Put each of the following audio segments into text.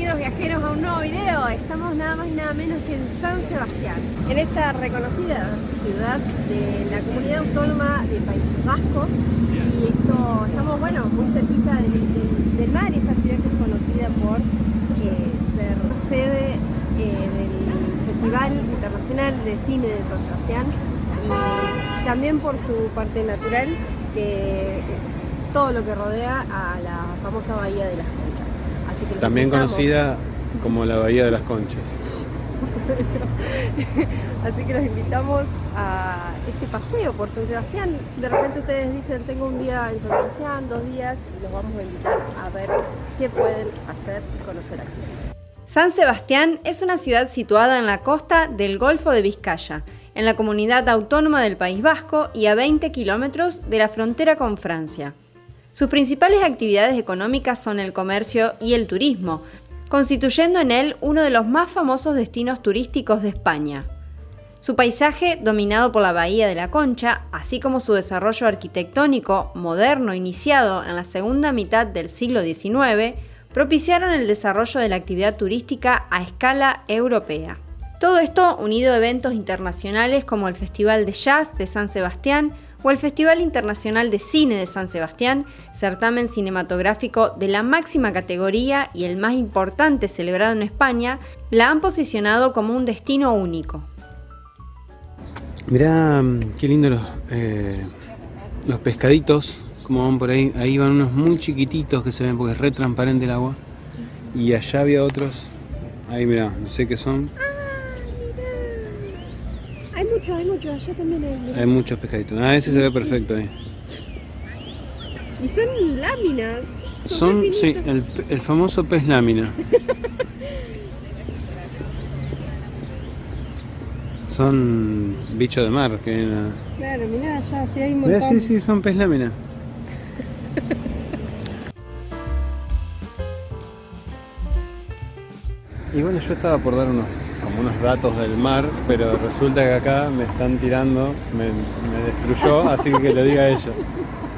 Bienvenidos viajeros a un nuevo video. Estamos nada más y nada menos que en San Sebastián, en esta reconocida ciudad de la comunidad autónoma de Países Vascos. Y estamos muy cerquita del mar, esta ciudad que es conocida por ser sede del Festival Internacional de Cine de San Sebastián y también por su parte natural, todo lo que rodea a la famosa Bahía de las Conchas. Así que también conocida como la Bahía de las Conchas. Así que los invitamos a este paseo por San Sebastián. De repente ustedes dicen, tengo un día en San Sebastián, 2 días, y los vamos a invitar a ver qué pueden hacer y conocer aquí. San Sebastián es una ciudad situada en la costa del Golfo de Vizcaya, en la comunidad autónoma del País Vasco y a 20 kilómetros de la frontera con Francia. Sus principales actividades económicas son el comercio y el turismo, constituyendo en él uno de los más famosos destinos turísticos de España. Su paisaje, dominado por la Bahía de la Concha, así como su desarrollo arquitectónico moderno iniciado en la segunda mitad del siglo XIX, propiciaron el desarrollo de la actividad turística a escala europea. Todo esto unido a eventos internacionales como el Festival de Jazz de San Sebastián o el Festival Internacional de Cine de San Sebastián, certamen cinematográfico de la máxima categoría y el más importante celebrado en España, la han posicionado como un destino único. Mirá qué lindo los pescaditos, como van por ahí. Ahí van unos muy chiquititos que se ven porque es re transparente el agua. Y allá había otros. Ahí mirá, no sé qué son. Hay muchos, allá también hay. Hay muchos pescaditos. Ese se ve perfecto ahí. Y son láminas. Sí, el famoso pez lámina. Son bichos de mar que vienen a... Claro, mirá allá, sí hay un montón. Mirá, sí, son pez lámina. Y bueno, yo estaba por dar unos datos del mar, pero resulta que acá me están tirando, me destruyó, así que lo diga ella.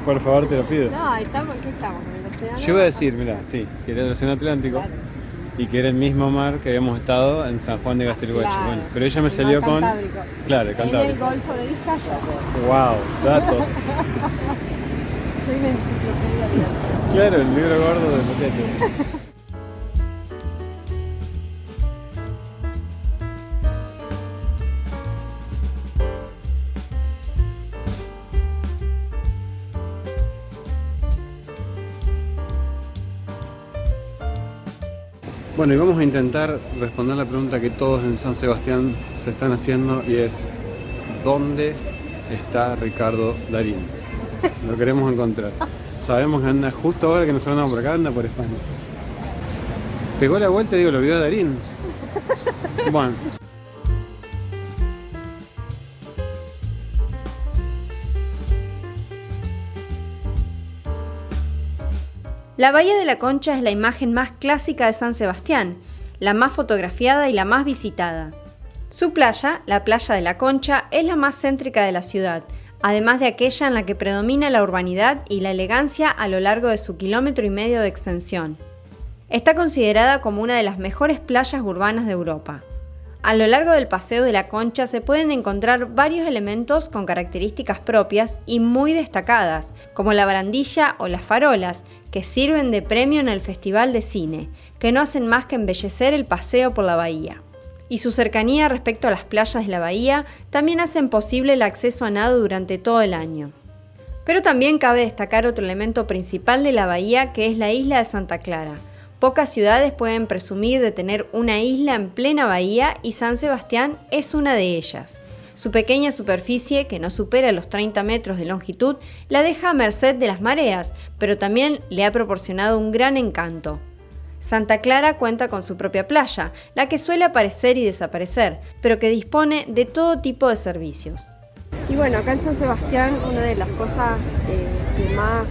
Por favor, te lo pido. No, ¿qué estamos? ¿En el océano? Yo iba a decir, mirá, sí, que era el océano Atlántico, claro, y que era el mismo mar que habíamos estado en San Juan de Gastelguache. Claro, bueno, pero ella me salió con... Claro, el Cantábrico. En el Golfo de Vizcaya. Wow, datos. Soy una enciclopedia. Claro, el libro gordo de Poquete. Bueno, y vamos a intentar responder la pregunta que todos en San Sebastián se están haciendo, y es: ¿dónde está Ricardo Darín? Lo queremos encontrar. Sabemos que anda justo ahora que nos andamos por acá, anda por España. Pegó la vuelta y digo, ¿lo vio a Darín? Bueno. La Bahía de la Concha es la imagen más clásica de San Sebastián, la más fotografiada y la más visitada. Su playa, la Playa de la Concha, es la más céntrica de la ciudad, además de aquella en la que predomina la urbanidad y la elegancia a lo largo de su 1,5 kilómetros de extensión. Está considerada como una de las mejores playas urbanas de Europa. A lo largo del Paseo de la Concha se pueden encontrar varios elementos con características propias y muy destacadas, como la barandilla o las farolas, que sirven de premio en el Festival de Cine, que no hacen más que embellecer el paseo por la bahía. Y su cercanía respecto a las playas de la bahía también hacen posible el acceso a nado durante todo el año. Pero también cabe destacar otro elemento principal de la bahía, que es la isla de Santa Clara. Pocas ciudades pueden presumir de tener una isla en plena bahía y San Sebastián es una de ellas. Su pequeña superficie, que no supera los 30 metros de longitud, la deja a merced de las mareas, pero también le ha proporcionado un gran encanto. Santa Clara cuenta con su propia playa, la que suele aparecer y desaparecer, pero que dispone de todo tipo de servicios. Y bueno, acá en San Sebastián una de las cosas que más,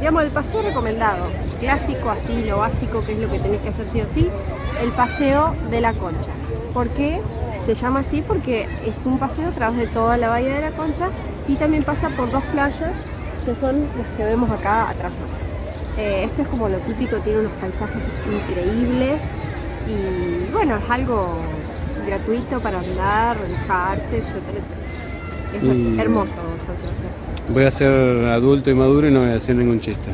el paseo recomendado, clásico, así, lo básico, que es lo que tenés que hacer sí o sí, el Paseo de la Concha. ¿Por qué se llama así? Porque es un paseo a través de toda la Bahía de la Concha y también pasa por 2 playas que son las que vemos acá atrás. Esto es como lo típico, tiene unos paisajes increíbles y bueno, es algo gratuito para andar, relajarse, etcétera, etcétera. Es hermoso San Sebastián. Voy a ser adulto y maduro y no voy a decir ningún chiste.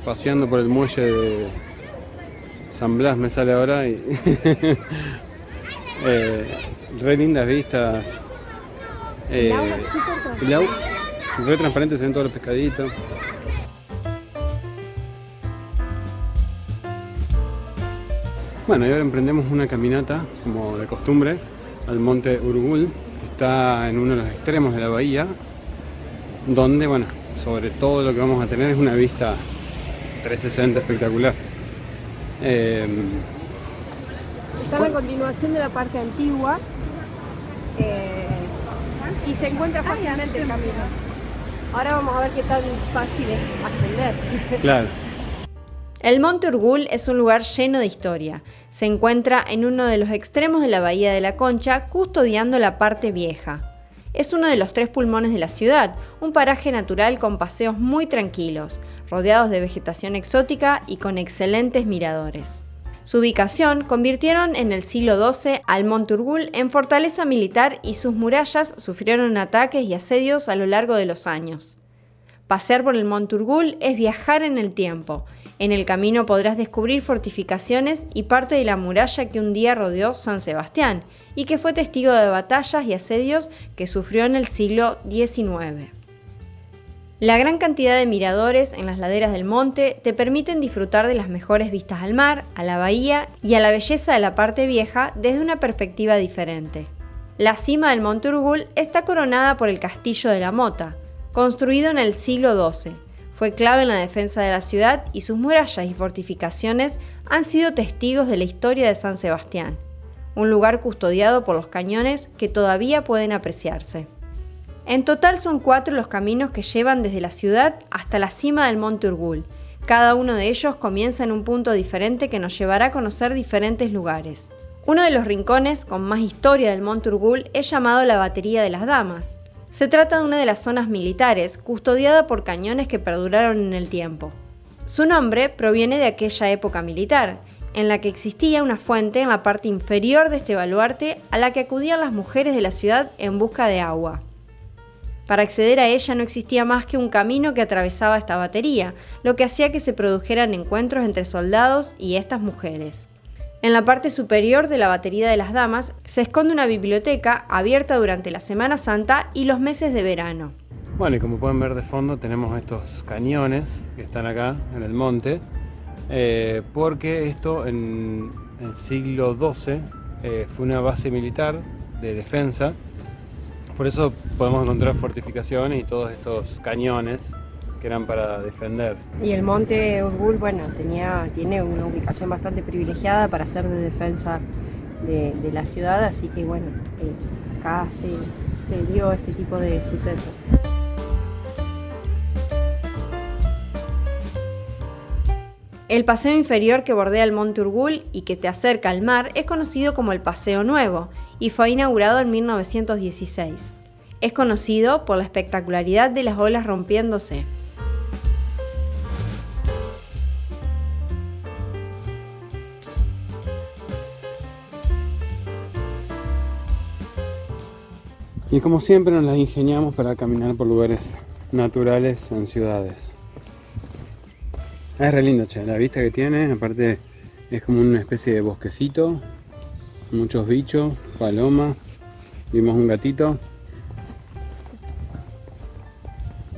Paseando por el muelle de San Blas me sale ahora y re lindas vistas. El agua es súper transparente. El agua re transparente, se ven todos los pescaditos. Bueno, y ahora emprendemos una caminata, como de costumbre, al monte Urgul, que está en uno de los extremos de la bahía, donde, bueno, sobre todo lo que vamos a tener es una vista 360 espectacular. Está en la continuación de la parte antigua y se encuentra fácilmente el camino. Ahora vamos a ver qué tan fácil es ascender. Claro. El Monte Urgul es un lugar lleno de historia. Se encuentra en uno de los extremos de la Bahía de la Concha, custodiando la parte vieja. Es uno de los 3 pulmones de la ciudad, un paraje natural con paseos muy tranquilos, rodeados de vegetación exótica y con excelentes miradores. Su ubicación convirtieron en el siglo XII al Monte Urgul en fortaleza militar y sus murallas sufrieron ataques y asedios a lo largo de los años. Pasear por el Monte Urgul es viajar en el tiempo. En el camino podrás descubrir fortificaciones y parte de la muralla que un día rodeó San Sebastián y que fue testigo de batallas y asedios que sufrió en el siglo XIX. La gran cantidad de miradores en las laderas del monte te permiten disfrutar de las mejores vistas al mar, a la bahía y a la belleza de la parte vieja desde una perspectiva diferente. La cima del Monte Urgul está coronada por el Castillo de la Mota, construido en el siglo XII. Fue clave en la defensa de la ciudad y sus murallas y fortificaciones han sido testigos de la historia de San Sebastián, un lugar custodiado por los cañones que todavía pueden apreciarse. En total son 4 los caminos que llevan desde la ciudad hasta la cima del Monte Urgul. Cada uno de ellos comienza en un punto diferente que nos llevará a conocer diferentes lugares. Uno de los rincones con más historia del Monte Urgul es llamado la Batería de las Damas. Se trata de una de las zonas militares, custodiada por cañones que perduraron en el tiempo. Su nombre proviene de aquella época militar, en la que existía una fuente en la parte inferior de este baluarte a la que acudían las mujeres de la ciudad en busca de agua. Para acceder a ella no existía más que un camino que atravesaba esta batería, lo que hacía que se produjeran encuentros entre soldados y estas mujeres. En la parte superior de la Batería de las Damas se esconde una biblioteca abierta durante la Semana Santa y los meses de verano. Bueno, y como pueden ver de fondo tenemos estos cañones que están acá en el monte, porque esto en el siglo XII fue una base militar de defensa. Por eso podemos encontrar fortificaciones y todos estos cañones que eran para defender. Y el Monte Urgul, bueno, tiene una ubicación bastante privilegiada para hacer de defensa de la ciudad, así que bueno, acá se dio este tipo de sucesos. El paseo inferior que bordea el Monte Urgul y que te acerca al mar es conocido como el Paseo Nuevo y fue inaugurado en 1916. Es conocido por la espectacularidad de las olas rompiéndose. Y como siempre nos las ingeniamos para caminar por lugares naturales en ciudades. Es re lindo, che, la vista que tiene, aparte es como una especie de bosquecito, muchos bichos, palomas, vimos un gatito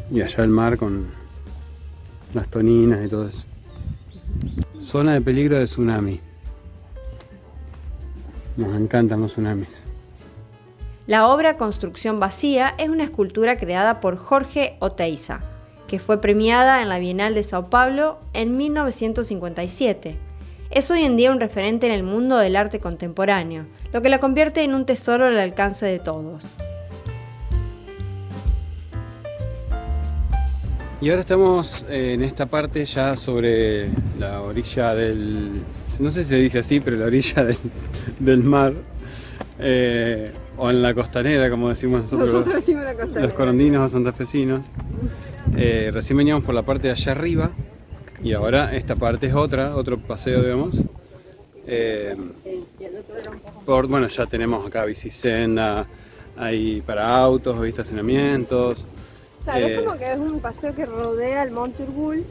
y allá el mar con las toninas y todo eso. Zona de peligro de tsunami. Nos encantan los tsunamis. La obra Construcción Vacía es una escultura creada por Jorge Oteiza, que fue premiada en la Bienal de Sao Paulo en 1957. Es hoy en día un referente en el mundo del arte contemporáneo, lo que la convierte en un tesoro al alcance de todos. Y ahora estamos en esta parte ya sobre la orilla del... No sé si se dice así, pero la orilla del mar. O en la costanera, como decimos nosotros decimos la costanera. Los corondinos o santafesinos. Recién veníamos por la parte de allá arriba y ahora esta parte es otro paseo, digamos. Bueno, ya tenemos acá bicisenda, hay para autos, hay estacionamientos. Claro, es como que es un paseo que rodea el Monte Urgul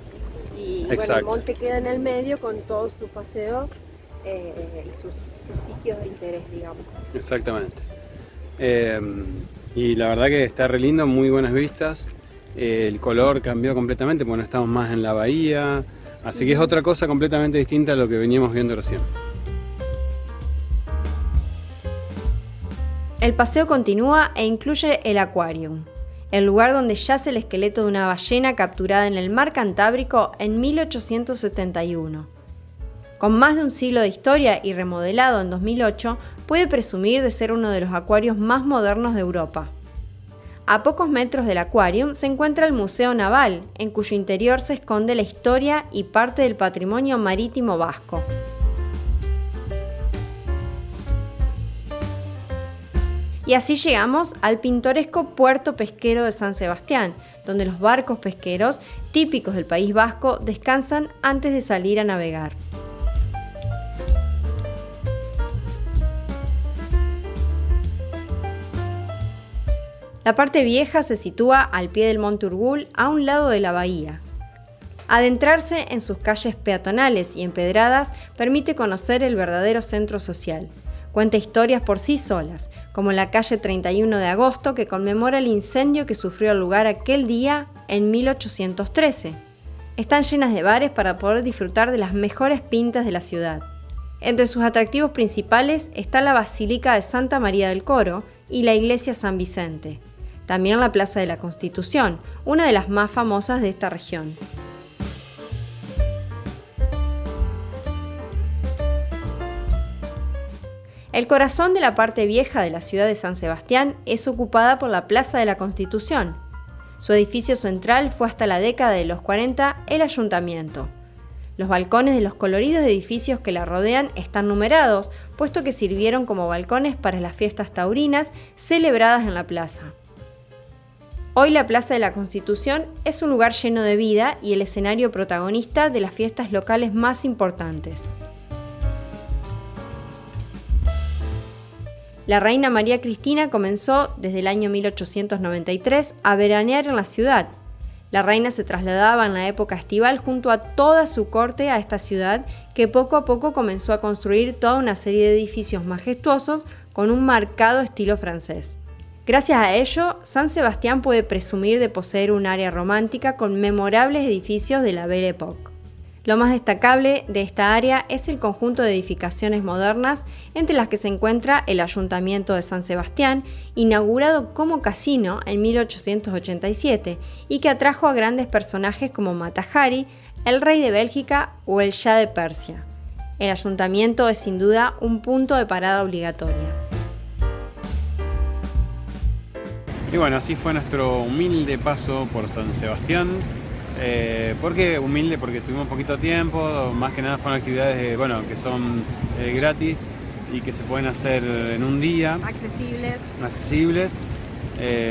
y bueno, el monte queda en el medio con todos sus paseos y sus sitios de interés, digamos. Exactamente. Y la verdad que está re lindo, muy buenas vistas. El color cambió completamente, porque no estamos más en la bahía. Así que es otra cosa completamente distinta a lo que veníamos viendo recién. El paseo continúa e incluye el Aquarium, el lugar donde yace el esqueleto de una ballena capturada en el mar Cantábrico en 1871. Con más de un siglo de historia y remodelado en 2008, puede presumir de ser uno de los acuarios más modernos de Europa. A pocos metros del Aquarium se encuentra el Museo Naval, en cuyo interior se esconde la historia y parte del patrimonio marítimo vasco. Y así llegamos al pintoresco puerto pesquero de San Sebastián, donde los barcos pesqueros, típicos del País Vasco, descansan antes de salir a navegar. La parte vieja se sitúa al pie del Monte Urgul, a un lado de la bahía. Adentrarse en sus calles peatonales y empedradas permite conocer el verdadero centro social. Cuenta historias por sí solas, como la calle 31 de agosto que conmemora el incendio que sufrió el lugar aquel día en 1813. Están llenas de bares para poder disfrutar de las mejores pintas de la ciudad. Entre sus atractivos principales está la Basílica de Santa María del Coro y la Iglesia San Vicente. También la Plaza de la Constitución, una de las más famosas de esta región. El corazón de la parte vieja de la ciudad de San Sebastián es ocupada por la Plaza de la Constitución. Su edificio central fue hasta la década de los 40 el ayuntamiento. Los balcones de los coloridos edificios que la rodean están numerados, puesto que sirvieron como balcones para las fiestas taurinas celebradas en la plaza. Hoy la Plaza de la Constitución es un lugar lleno de vida y el escenario protagonista de las fiestas locales más importantes. La reina María Cristina comenzó desde el año 1893 a veranear en la ciudad. La reina se trasladaba en la época estival junto a toda su corte a esta ciudad, que poco a poco comenzó a construir toda una serie de edificios majestuosos con un marcado estilo francés. Gracias a ello, San Sebastián puede presumir de poseer un área romántica con memorables edificios de la Belle Époque. Lo más destacable de esta área es el conjunto de edificaciones modernas, entre las que se encuentra el Ayuntamiento de San Sebastián, inaugurado como casino en 1887 y que atrajo a grandes personajes como Mata Hari, el rey de Bélgica o el Shah de Persia. El ayuntamiento es sin duda un punto de parada obligatoria. Y bueno, así fue nuestro humilde paso por San Sebastián. ¿Por qué humilde? Porque tuvimos poquito tiempo, más que nada fueron actividades que son gratis y que se pueden hacer en un día. Accesibles.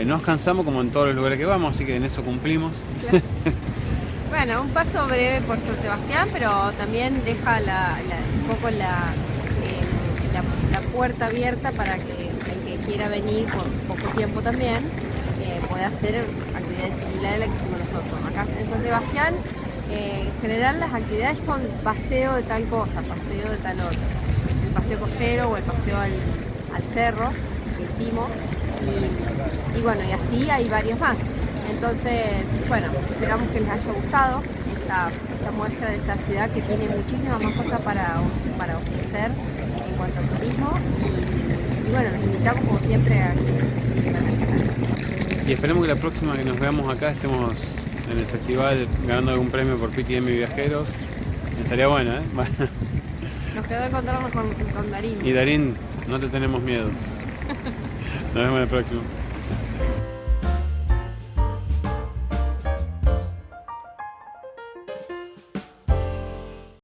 Nos cansamos como en todos los lugares que vamos, así que en eso cumplimos. Claro. Bueno, un paso breve por San Sebastián, pero también deja un poco la puerta abierta para que el que quiera venir por poco tiempo también pueda hacer actividades similares a las que hicimos nosotros. Acá en San Sebastián, en general las actividades son paseo de tal cosa, paseo de tal otro. El paseo costero o el paseo al cerro que hicimos y así hay varios más. Entonces, esperamos que les haya gustado esta muestra de esta ciudad que tiene muchísimas más cosas para ofrecer en cuanto al turismo y los invitamos como siempre a que se suscriban al canal. Y esperemos que la próxima que nos veamos acá estemos en el festival ganando algún premio por PTM Viajeros. Estaría buena, ¿eh? Nos quedó encontrarnos con Darín. Y Darín, no te tenemos miedo. Nos vemos en el próximo.